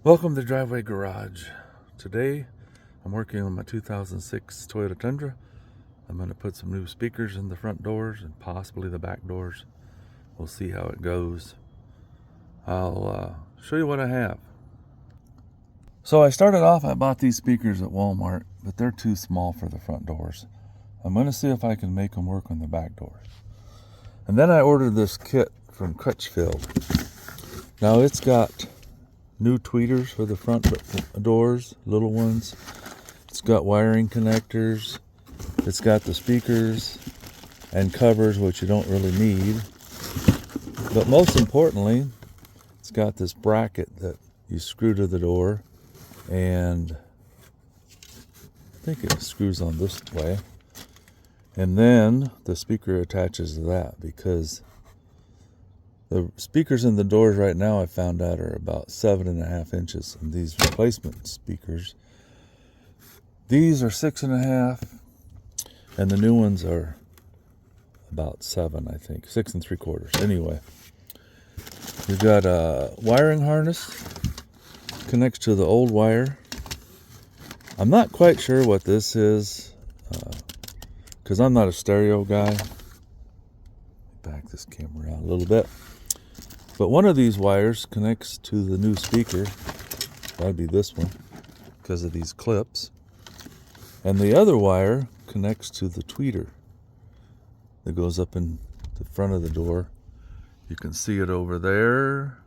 Welcome to Driveway Garage. Today I'm working on my 2006 Toyota Tundra. I'm going to put some new speakers in the front doors and possibly the back doors. We'll see how it goes. I'll show you what I have. So I bought these speakers at Walmart, but they're too small for the front doors. I'm going to see if I can make them work on the back doors. And then I ordered this kit from Crutchfield. Now it's got new tweeters for the front doors, little ones. It's got wiring connectors. It's got the speakers and covers, which you don't really need. But most importantly, it's got this bracket that you screw to the door, and I think it screws on this way. And then the speaker attaches to that, because the speakers in the doors right now, I found out, are about 7.5 inches. And these replacement speakers, these are 6.5, and the new ones are about 7, I think, 6 3/4. Anyway, we've got a wiring harness, connects to the old wire. I'm not quite sure what this is, because I'm not a stereo guy. Back this camera out a little bit. But one of these wires connects to the new speaker. That'd be this one, because of these clips. And the other wire connects to the tweeter that goes up in the front of the door. You can see it over there.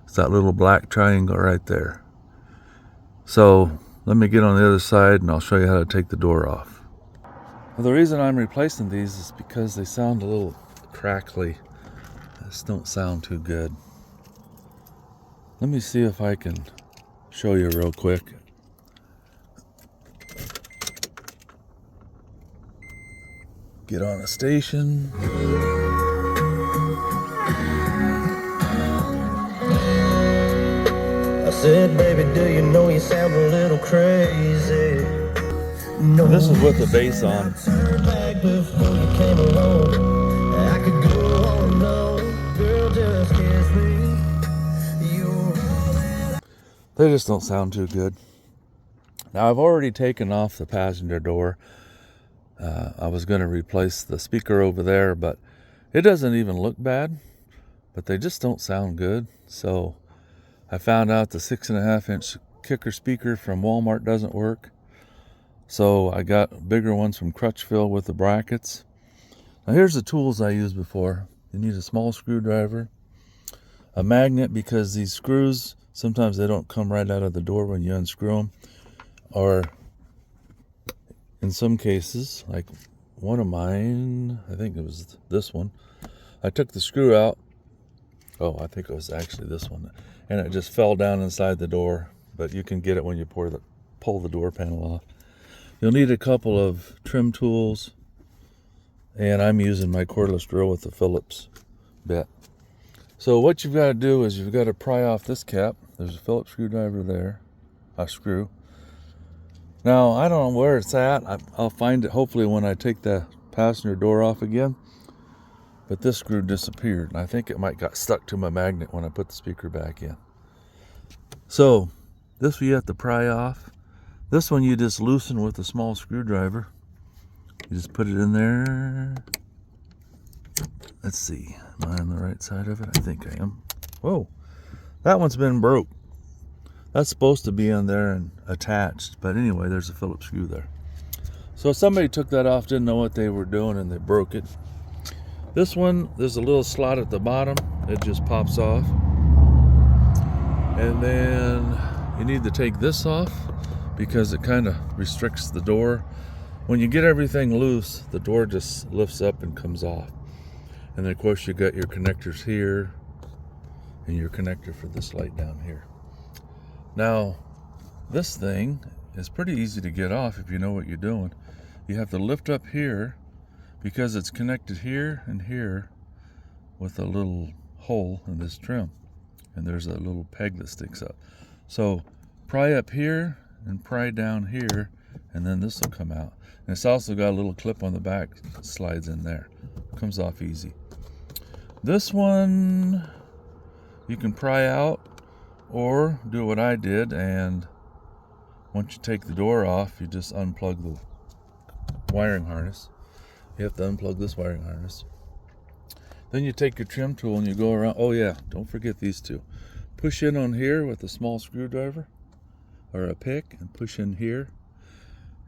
It's that little black triangle right there. So let me get on the other side and I'll show you how to take the door off. Well, the reason I'm replacing these is because they sound a little crackly. This don't sound too good. Let me see if I can show you real quick. Get on a station. I said, baby, do you know you sound a little crazy? No, this is with the bass on. Turn back before you came along. I could go on, no, girl, just kiss me. They just don't sound too good. Now I've already taken off the passenger door. I was going to replace the speaker over there, but it doesn't even look bad. But they just don't sound good. So I found out the 6.5-inch kicker speaker from Walmart doesn't work. So I got bigger ones from Crutchfield with the brackets. Now here's the tools I used before. You need a small screwdriver, a magnet, because these screws, sometimes they don't come right out of the door when you unscrew them. Or in some cases, like one of mine, I think it was this one, I took the screw out. Oh, I think it was actually this one. And it just fell down inside the door. But you can get it when you pull the door panel off. You'll need a couple of trim tools. And I'm using my cordless drill with the Phillips bit. So what you've got to do is you've got to pry off this cap. There's a Phillips screwdriver there. A screw. Now, I don't know where it's at. I'll find it hopefully when I take the passenger door off again. But this screw disappeared. And I think it might got stuck to my magnet when I put the speaker back in. So, this one you have to pry off. This one you just loosen with a small screwdriver. You just put it in there. Let's see. Am I on the right side of it? I think I am. Whoa. That one's been broke. That's supposed to be on there and attached. But anyway, there's a Phillips screw there. So somebody took that off, didn't know what they were doing, and they broke it. This one, there's a little slot at the bottom. It just pops off. And then you need to take this off because it kind of restricts the door. When you get everything loose, the door just lifts up and comes off. And then of course you got your connectors here and your connector for this light down here. Now, this thing is pretty easy to get off if you know what you're doing. You have to lift up here because it's connected here and here with a little hole in this trim. And there's a little peg that sticks up. So pry up here and pry down here, and then this will come out. And it's also got a little clip on the back that slides in there. Comes off easy. This one you can pry out, Or do what I did, and once you take the door off, you just unplug the wiring harness. You have to unplug this wiring harness. Then you take your trim tool and you go around. Oh yeah, don't forget these two. Push in on here with a small screwdriver or a pick and push in here.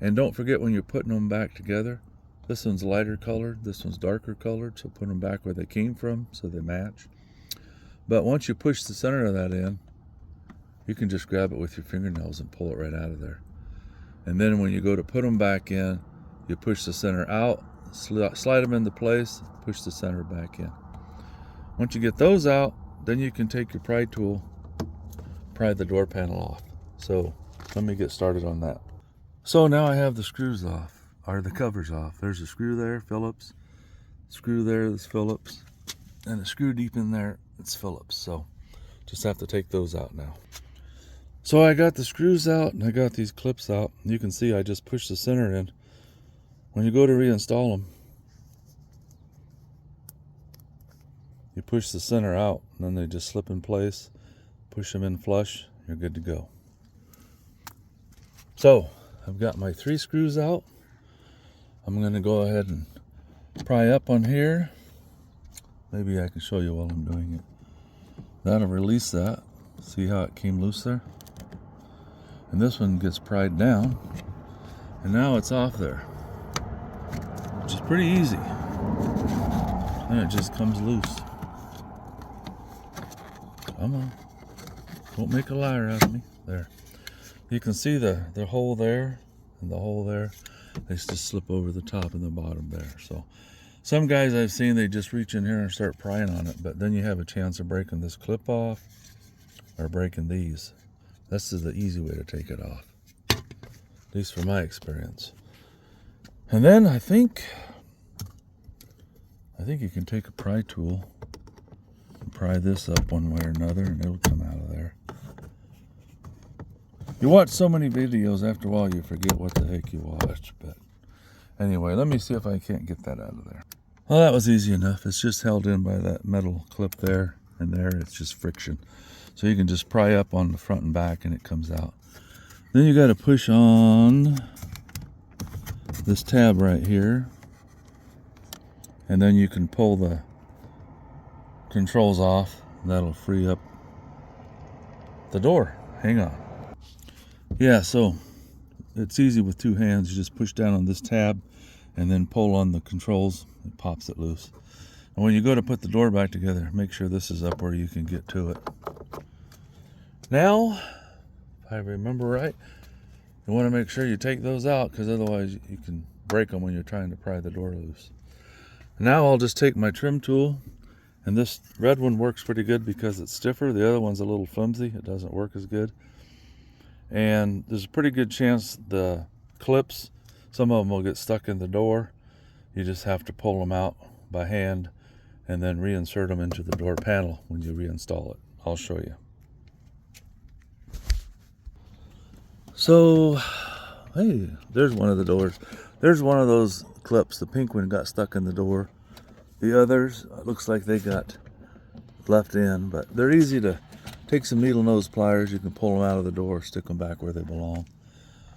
And don't forget when you're putting them back together, this one's lighter colored, this one's darker colored, so put them back where they came from so they match. But once you push the center of that in, you can just grab it with your fingernails and pull it right out of there. And then when you go to put them back in, you push the center out, slide them into place, push the center back in. Once you get those out, then you can take your pry tool, pry the door panel off. So let me get started on that. So now I have the screws off, or the covers off. There's a screw there, Phillips. Screw there, that's Phillips. And a screw deep in there, it's Phillips. So just have to take those out now. So I got the screws out and I got these clips out. You can see I just pushed the center in. When you go to reinstall them, you push the center out and then they just slip in place. Push them in flush, you're good to go. So I've got my 3 screws out. I'm going to go ahead and pry up on here. Maybe I can show you while I'm doing it. That'll release that. See how it came loose there? And this one gets pried down. And now it's off there, which is pretty easy. And it just comes loose. Come on. Don't make a liar out of me. There. You can see the hole there and the hole there. They just slip over the top and the bottom there. So some guys I've seen, they just reach in here and start prying on it, but then you have a chance of breaking this clip off or breaking these. This is the easy way to take it off, at least from my experience. And then I think you can take a pry tool and pry this up one way or another and it'll come out of there. You watch so many videos, after a while you forget what the heck you watched. But anyway, let me see if I can't get that out of there. Well, that was easy enough. It's just held in by that metal clip there and there. It's just friction. So you can just pry up on the front and back and it comes out. Then you got to push on this tab right here. And then you can pull the controls off. That'll free up the door. Hang on. Yeah, so it's easy with 2 hands. You just push down on this tab and then pull on the controls. It pops it loose. And when you go to put the door back together, make sure this is up where you can get to it. Now, if I remember right, you want to make sure you take those out because otherwise you can break them when you're trying to pry the door loose. Now I'll just take my trim tool, and this red one works pretty good because it's stiffer. The other one's a little flimsy. It doesn't work as good. And there's a pretty good chance the clips, some of them will get stuck in the door. You just have to pull them out by hand and then reinsert them into the door panel when you reinstall it. I'll show you. So, hey, there's one of the doors. There's one of those clips. The pink one got stuck in the door. The others, looks like they got left in, but they're easy to take. Some needle nose pliers. You can pull them out of the door, stick them back where they belong.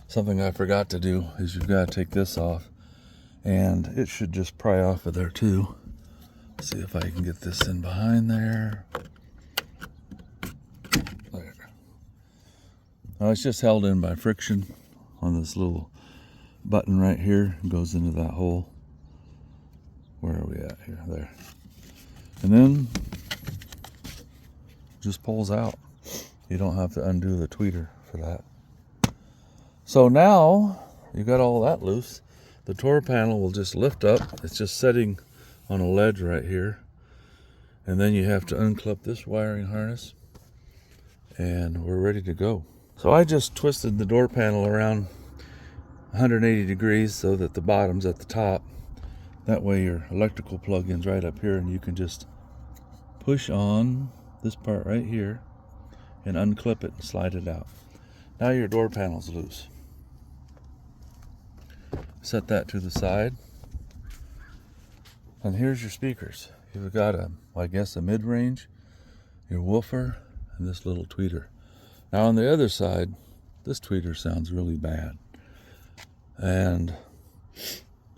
Something I forgot to do is you've got to take this off, and it should just pry off of there too. See if I can get this in behind there. There. Now it's just held in by friction on this little button right here. It goes into that hole. Where are we at here? There. And then just pulls out. You don't have to undo the tweeter for that. So now you got all that loose. The door panel will just lift up. It's just setting on a ledge right here. And then you have to unclip this wiring harness and we're ready to go. So I just twisted the door panel around 180 degrees so that the bottom's at the top. That way your electrical plug-in's right up here and you can just push on this part right here and unclip it and slide it out. Now your door panel's loose. Set that to the side. And here's your speakers. You've got I guess a mid-range, your woofer, and this little tweeter. Now on the other side, this tweeter sounds really bad. And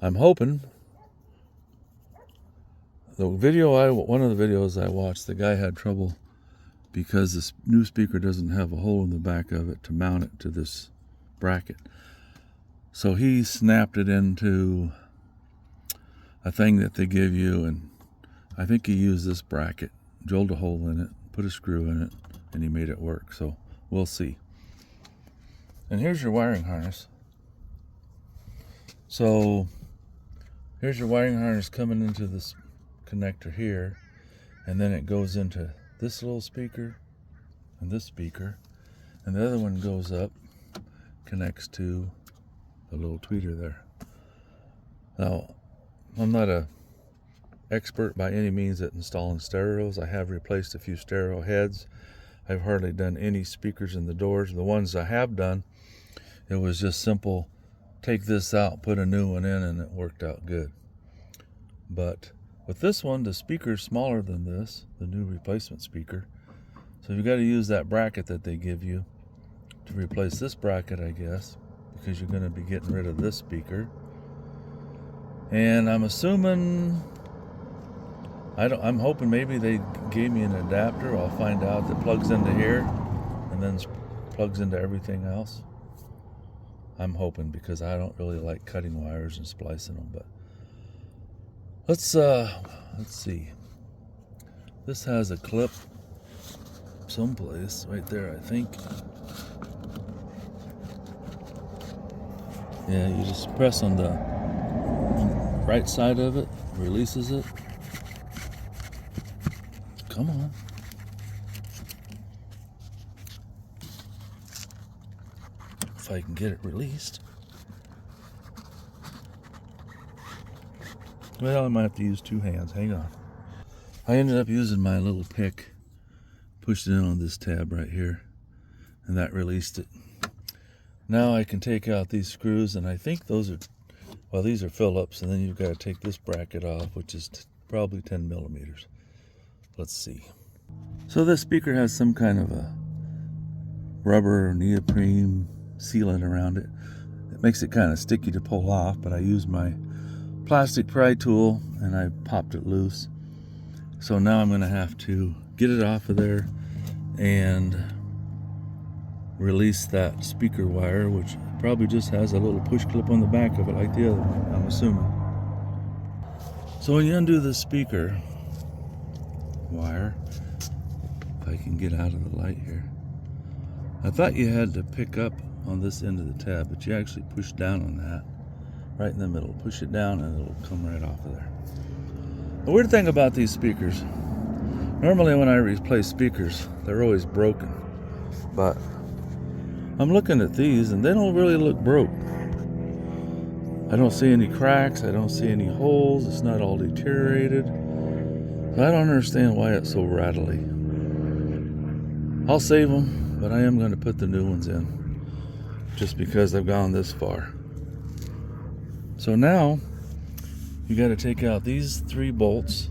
I'm hoping, one of the videos I watched, the guy had trouble because this new speaker doesn't have a hole in the back of it to mount it to this bracket. So he snapped it into a thing that they give you, and I think he used this bracket, drilled a hole in it, put a screw in it, and he made it work. So we'll see. And here's your wiring harness. So here's your wiring harness coming into this connector here, and then it goes into this little speaker and this speaker, and the other one goes up, connects to the little tweeter there. Now, I'm not a expert by any means at installing stereos. I have replaced a few stereo heads. I've hardly done any speakers in the doors. The ones I have done, it was just simple, take this out, put a new one in, and it worked out good. But with this one, the speaker's smaller than this, the new replacement speaker. So you've got to use that bracket that they give you to replace this bracket, I guess, because you're going to be getting rid of this speaker. And I'm assuming, I'm hoping maybe they gave me an adapter. I'll find out, that plugs into here and then plugs into everything else. I'm hoping, because I don't really like cutting wires and splicing them. But let's see. This has a clip someplace right there, I think. Yeah, you just press on the right side of it, releases it. Come on. If I can get it released. Well, I might have to use two hands. Hang on. I ended up using my little pick, pushed it in on this tab right here, and that released it. Now I can take out these screws, and I think those are, well, these are Phillips, and then you've got to take this bracket off, which is probably 10 millimeters. Let's see. So this speaker has some kind of a rubber or neoprene sealant around it. It makes it kind of sticky to pull off, but I used my plastic pry tool and I popped it loose. So now I'm going to have to get it off of there and release that speaker wire, which probably just has a little push clip on the back of it like the other one, I'm assuming. So when you undo the speaker wire, if I can get out of the light here, I thought you had to pick up on this end of the tab, but you actually push down on that right in the middle. Push it down and it'll come right off of there. The weird thing about these speakers, normally when I replace speakers, they're always broken, but I'm looking at these and they don't really look broke. I don't see any cracks, I don't see any holes, it's not all deteriorated. So I don't understand why it's so rattly. I'll save them, but I am going to put the new ones in, just because I've gone this far. So now, you got to take out these 3 bolts.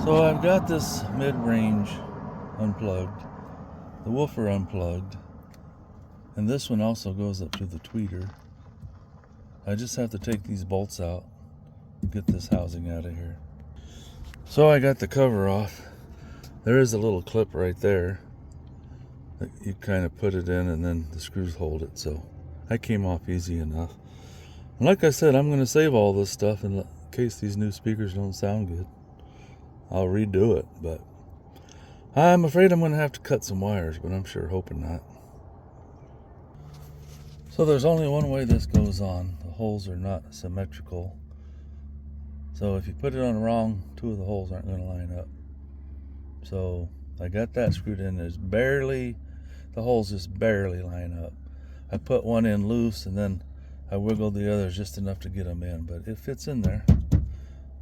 So I've got this mid-range unplugged, the woofer unplugged, and this one also goes up to the tweeter. I just have to take these bolts out, get this housing out of here. So I got the cover off. There is a little clip right there that you kind of put it in and then the screws hold it, so that came off easy enough. And like I said, I'm going to save all this stuff in case these new speakers don't sound good. I'll redo it, but I'm afraid I'm going to have to cut some wires, but I'm sure hoping not. So there's only one way this goes on. The holes are not symmetrical. So if you put it on wrong, 2 of the holes aren't going to line up. So I got that screwed in. There's barely, the holes just barely line up. I put one in loose and then I wiggled the others just enough to get them in, but it fits in there.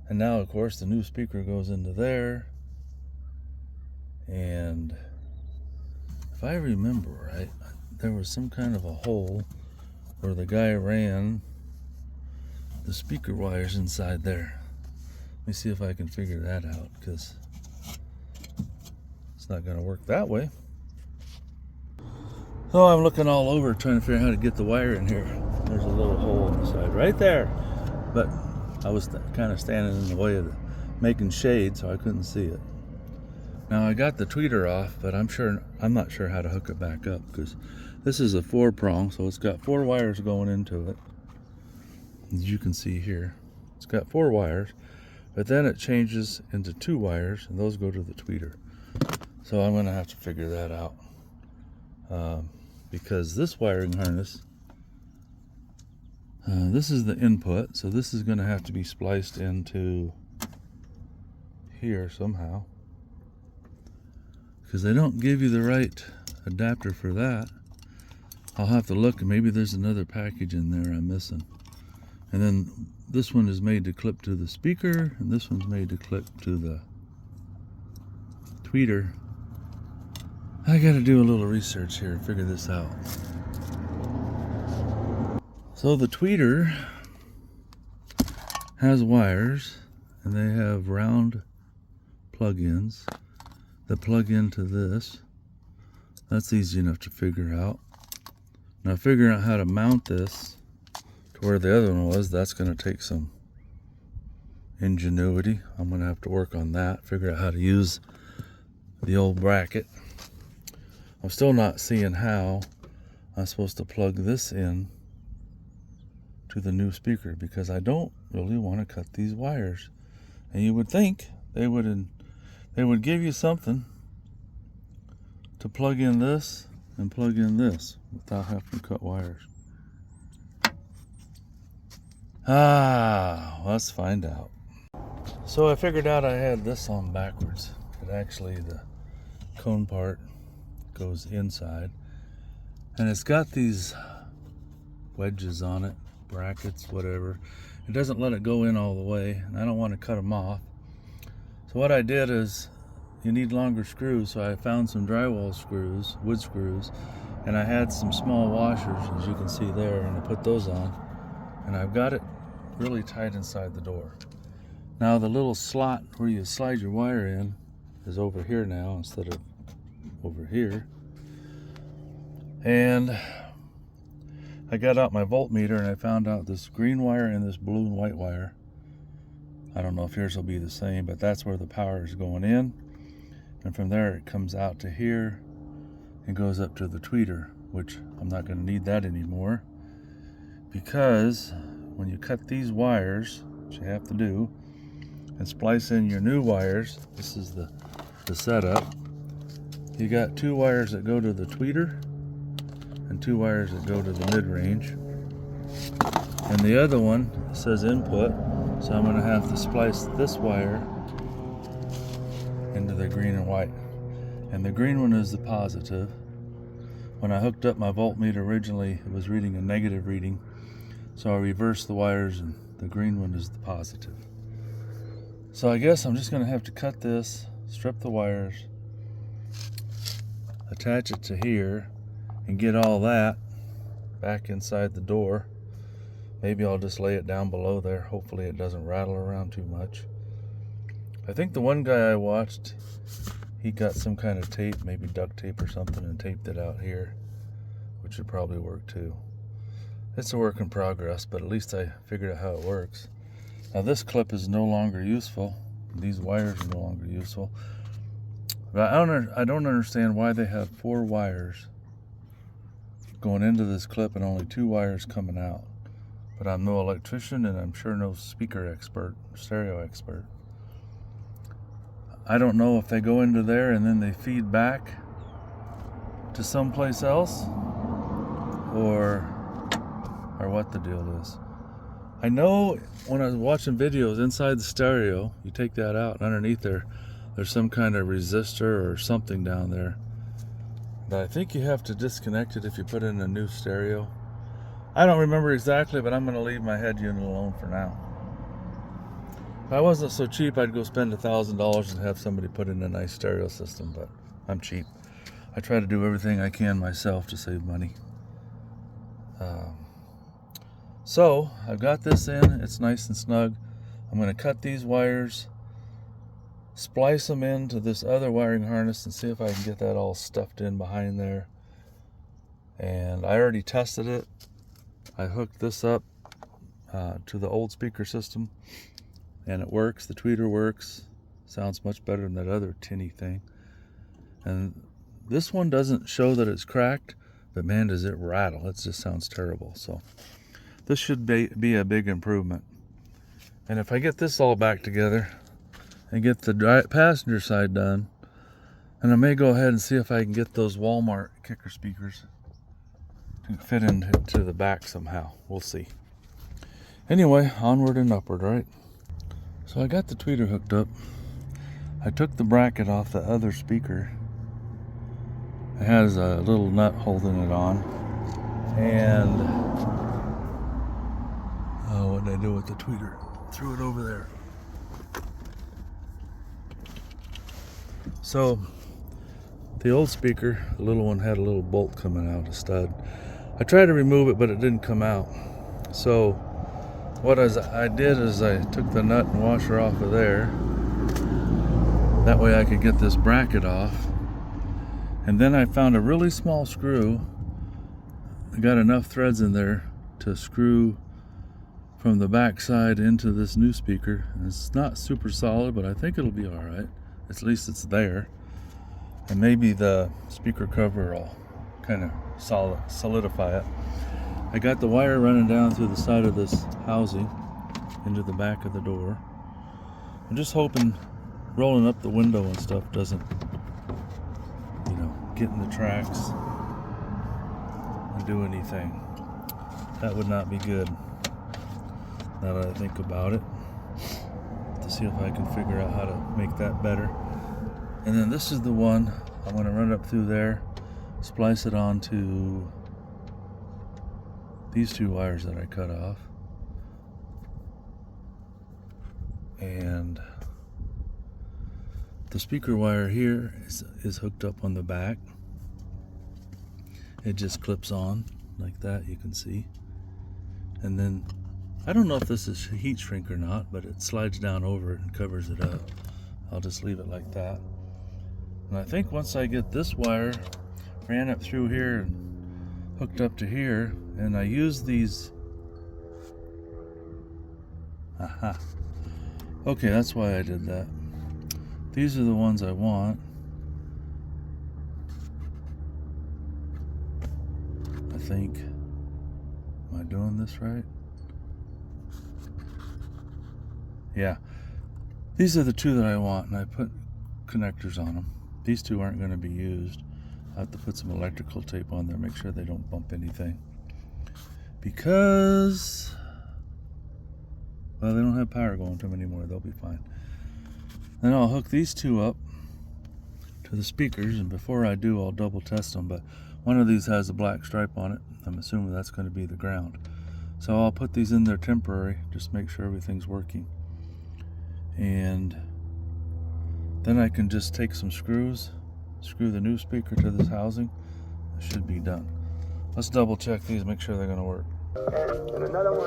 And now, of course, the new speaker goes into there. And if I remember right, there was some kind of a hole where the guy ran the speaker wires inside there. Let me see if I can figure that out, because It's not going to work that way. So I'm looking all over trying to figure out how to get the wire in here. There's a little hole on the side right there. But I was kind of standing in the way of making shade, so I couldn't see it. Now I got the tweeter off, but I'm not sure how to hook it back up, because this is a 4-prong, so it's got 4 wires going into it. As you can see here, it's got 4 wires, but then it changes into 2 wires, and those go to the tweeter. So I'm going to have to figure that out, because this wiring harness, this is the input, so this is going to have to be spliced into here somehow, because they don't give you the right adapter for that. I'll have to look, and maybe there's another package in there I'm missing. And then this one is made to clip to the speaker, and this one's made to clip to the tweeter. I gotta do a little research here and figure this out. So the tweeter has wires, and they have round plug-ins that plug into this. That's easy enough to figure out. Now figuring out how to mount this to where the other one was, that's going to take some ingenuity. I'm going to have to work on that, figure out how to use the old bracket. I'm still not seeing how I'm supposed to plug this in to the new speaker, because I don't really want to cut these wires. And you would think they would give you something to plug in this and plug in this without having to cut wires. Let's find out. So I figured out I had this on backwards. But actually the cone part goes inside, and it's got these wedges on it, brackets, whatever. It doesn't let it go in all the way, and I don't want to cut them off. So what I did is, you need longer screws, so I found some drywall screws, wood screws, and I had some small washers, as you can see there, and I put those on, and I've got it really tight inside the door. Now the little slot where you slide your wire in is over here now instead of over here. And I got out my voltmeter, and I found out this green wire and this blue and white wire. I don't know if yours will be the same, but that's where the power is going in. And from there it comes out to here and goes up to the tweeter, which I'm not going to need that anymore, because when you cut these wires, which you have to do, and splice in your new wires, this is the setup. You got 2 wires that go to the tweeter and 2 wires that go to the mid-range, and the other one says input, so I'm going to have to splice this wire into the green and white, and the green one is the positive. When I hooked up my voltmeter originally, it was reading a negative reading, so I reversed the wires, and the green one is the positive. So I guess I'm just going to have to cut this, strip the wires, attach it to here, and get all that back inside the door. Maybe I'll just lay it down below there. Hopefully it doesn't rattle around too much. I think the one guy I watched, he got some kind of tape, maybe duct tape or something, and taped it out here, which would probably work too. It's a work in progress, but at least I figured out how it works. Now this clip is no longer useful. These wires are no longer useful. But I don't understand why they have 4 wires going into this clip and only 2 wires coming out. But I'm no electrician, and I'm sure no speaker expert, stereo expert. I don't know if they go into there and then they feed back to someplace else, or what the deal is. I know when I was watching videos inside the stereo, you take that out, and underneath there's some kind of resistor or something down there. But I think you have to disconnect it if you put in a new stereo. I don't remember exactly, but I'm going to leave my head unit alone for now. If I wasn't so cheap, I'd go spend $1,000 and have somebody put in a nice stereo system, but I'm cheap. I try to do everything I can myself to save money. So I've got this in, it's nice and snug. I'm going to cut these wires, splice them into this other wiring harness and see if I can get that all stuffed in behind there. And I already tested it. I hooked this up to the old speaker system, and it works. The tweeter works. Sounds much better than that other tinny thing. And this one doesn't show that it's cracked, but man, does it rattle. It just sounds terrible. So this should be a big improvement. And if I get this all back together and get the passenger side done, and I may go ahead and see if I can get those Walmart kicker speakers to fit into the back somehow. We'll see. Anyway, onward and upward, right? So I got the tweeter hooked up. I took the bracket off the other speaker. It has a little nut holding it on. And what did I do with the tweeter? Threw it over there. So the old speaker, the little one, had a little bolt coming out, a stud. I tried to remove it, but it didn't come out. So what I did is I took the nut and washer off of there. That way I could get this bracket off. And then I found a really small screw. I got enough threads in there to screw from the back side into this new speaker. And it's not super solid, but I think it'll be all right. At least it's there. And maybe the speaker cover will kind of solidify it. I got the wire running down through the side of this housing into the back of the door. I'm just hoping rolling up the window and stuff doesn't, get in the tracks and do anything. That would not be good, now that I think about it. To see if I can figure out how to make that better. And then this is the one I'm going to run up through there, splice it onto these two wires that I cut off, and the speaker wire here is hooked up on the back. It just clips on like that, you can see. And then I don't know if this is heat shrink or not, but it slides down over it and covers it up. I'll just leave it like that. And I think once I get this wire ran up through here and hooked up to here, and I use these. Aha. Okay, that's why I did that. These are the ones I want. I think. Am I doing this right? Yeah. These are the two that I want, and I put connectors on them. These two aren't going to be used. I have to put some electrical tape on there, make sure they don't bump anything. Because, well, they don't have power going to them anymore. They'll be fine. Then I'll hook these two up to the speakers, and before I do, I'll double test them. But one of these has a black stripe on it. I'm assuming that's going to be the ground. So I'll put these in there temporary, just make sure everything's working. And then I can just take some screws, screw the new speaker to this housing. It should be done. Let's double check these, make sure they're going to work.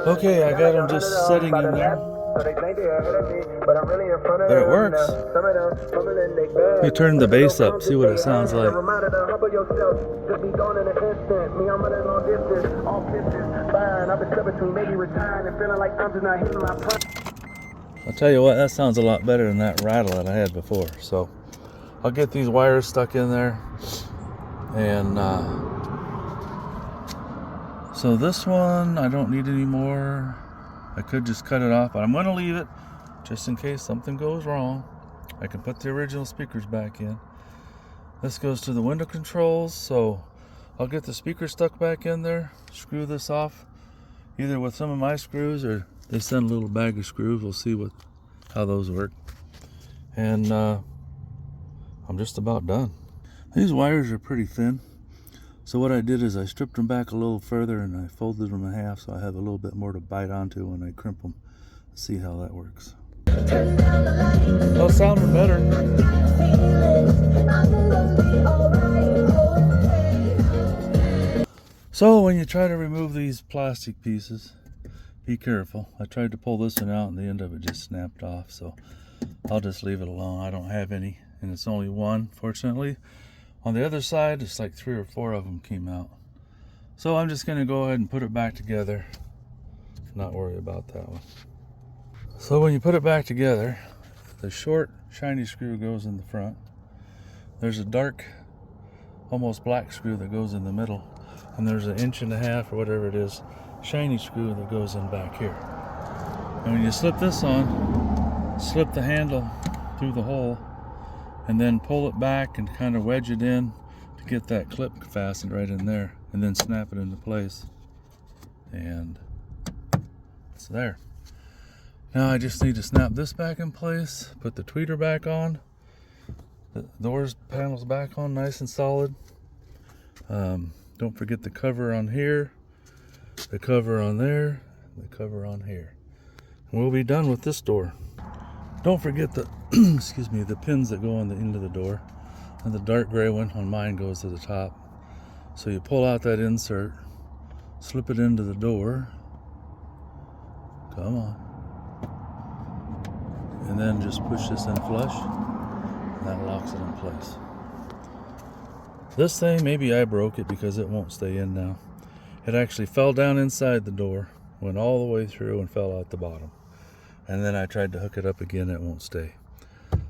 Okay, I got them just setting in there. But it works. Let me turn the bass up, see what it sounds like. I'll tell you what, that sounds a lot better than that rattle that I had before. So I'll get these wires stuck in there. And so this one I don't need anymore. I could just cut it off, but I'm going to leave it just in case something goes wrong. I can put the original speakers back in. This goes to the window controls, so I'll get the speaker stuck back in there, screw this off either with some of my screws, or they send a little bag of screws. We'll see how those work. And I'm just about done. These wires are pretty thin. So what I did is I stripped them back a little further and I folded them in half so I have a little bit more to bite onto when I crimp them. See how that works. Oh, sounding better. So when you try to remove these plastic pieces, be careful. I tried to pull this one out and the end of it just snapped off. So I'll just leave it alone. I don't have any, and it's only one, fortunately. On the other side, it's like 3 or 4 of them came out. So I'm just gonna go ahead and put it back together. Not worry about that one. So when you put it back together, the short, shiny screw goes in the front. There's a dark, almost black screw that goes in the middle. And there's an 1.5 inch or whatever it is, shiny screw that goes in back here. And when you slip this on, slip the handle through the hole and then pull it back and kind of wedge it in to get that clip fastened right in there, and then snap it into place. And it's there. Now I just need to snap this back in place, put the tweeter back on, the doors panels back on nice and solid. Don't forget the cover on here, the cover on there, the cover on here. And we'll be done with this door. Don't forget the excuse me, the pins that go on the end of the door. And the dark gray one on mine goes to the top. So you pull out that insert, slip it into the door. Come on. And then just push this in flush, and that locks it in place. This thing, maybe I broke it because it won't stay in now. It actually fell down inside the door, went all the way through and fell out the bottom. And then I tried to hook it up again, it won't stay.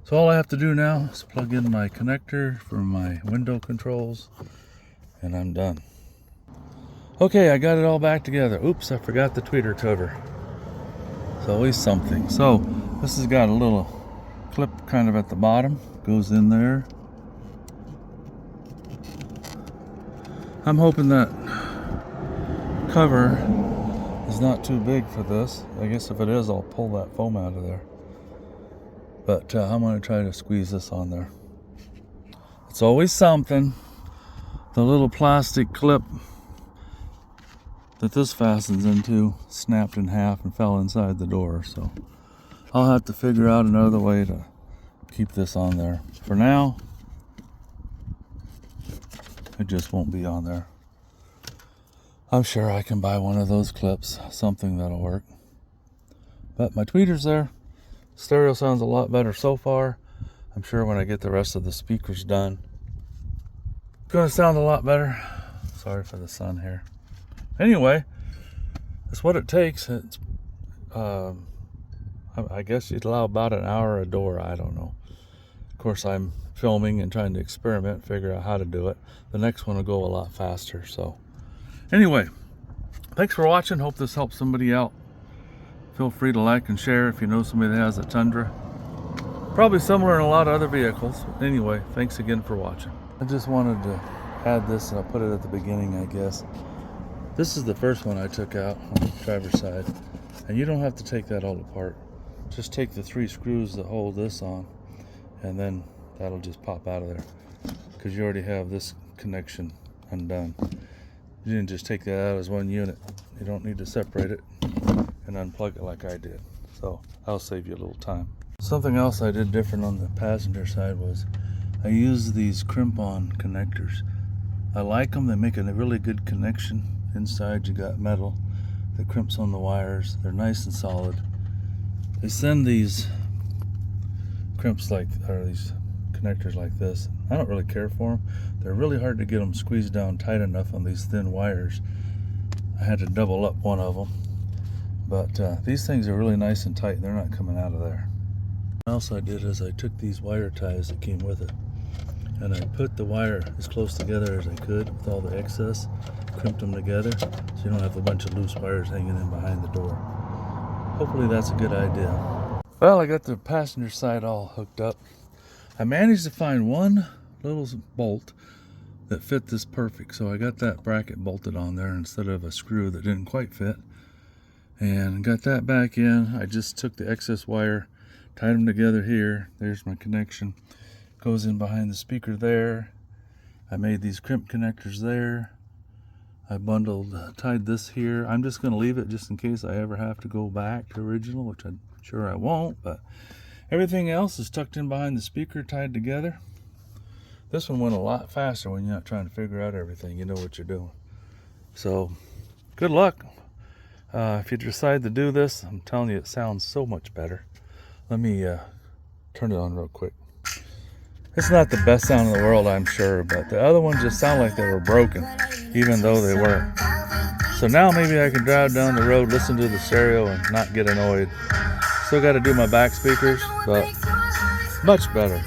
So all I have to do now is plug in my connector for my window controls, and I'm done. Okay, I got it all back together. Oops, I forgot the tweeter cover. It's always something. So this has got a little clip kind of at the bottom, goes in there. I'm hoping that cover is not too big for this. I guess if it is, I'll pull that foam out of there. But I'm going to try to squeeze this on there. It's always something. The little plastic clip that this fastens into snapped in half and fell inside the door. So I'll have to figure out another way to keep this on there. For now, it just won't be on there. I'm sure I can buy one of those clips, something that'll work. But my tweeter's there. Stereo sounds a lot better so far. I'm sure when I get the rest of the speakers done, it's gonna sound a lot better. Sorry for the sun here. Anyway, that's what it takes. It's, I guess you'd allow about an hour a door. I don't know. Of course, I'm filming and trying to experiment, figure out how to do it. The next one will go a lot faster. So anyway, thanks for watching. Hope this helps somebody out. Feel free to like and share if you know somebody that has a Tundra. Probably similar in a lot of other vehicles. Anyway, thanks again for watching. I just wanted to add this, and I'll put it at the beginning, I guess. This is the first one I took out on the driver's side. And you don't have to take that all apart. Just take the 3 screws that hold this on, and then that'll just pop out of there. Because you already have this connection undone. You didn't just take that out as one unit. You don't need to separate it and unplug it like I did. So I'll save you a little time. Something else I did different on the passenger side was I used these crimp-on connectors. I like them. They make a really good connection. Inside you got metal that crimps on the wires. They're nice and solid. They send these crimps these connectors like this. I don't really care for them. They're really hard to get them squeezed down tight enough on these thin wires. I had to double up one of them. But these things are really nice and tight. They're not coming out of there. What else I did is I took these wire ties that came with it, and I put the wire as close together as I could with all the excess, crimped them together so you don't have a bunch of loose wires hanging in behind the door. Hopefully that's a good idea. Well, I got the passenger side all hooked up. I managed to find one little bolt that fit this perfect, so I got that bracket bolted on there instead of a screw that didn't quite fit, and got that back in. I just took the excess wire, tied them together here. There's my connection. Goes in behind the speaker there. I made these crimp connectors there. I tied this here. I'm just going to leave it just in case I ever have to go back to original, which I'm sure I won't, but everything else is tucked in behind the speaker, tied together. This one went a lot faster when you're not trying to figure out everything. You know what you're doing. So, good luck. If you decide to do this, I'm telling you, it sounds so much better. Let me turn it on real quick. It's not the best sound in the world, I'm sure, but the other ones just sound like they were broken, even though they weren't. So now maybe I can drive down the road, listen to the stereo, and not get annoyed. Still got to do my back speakers, but much better.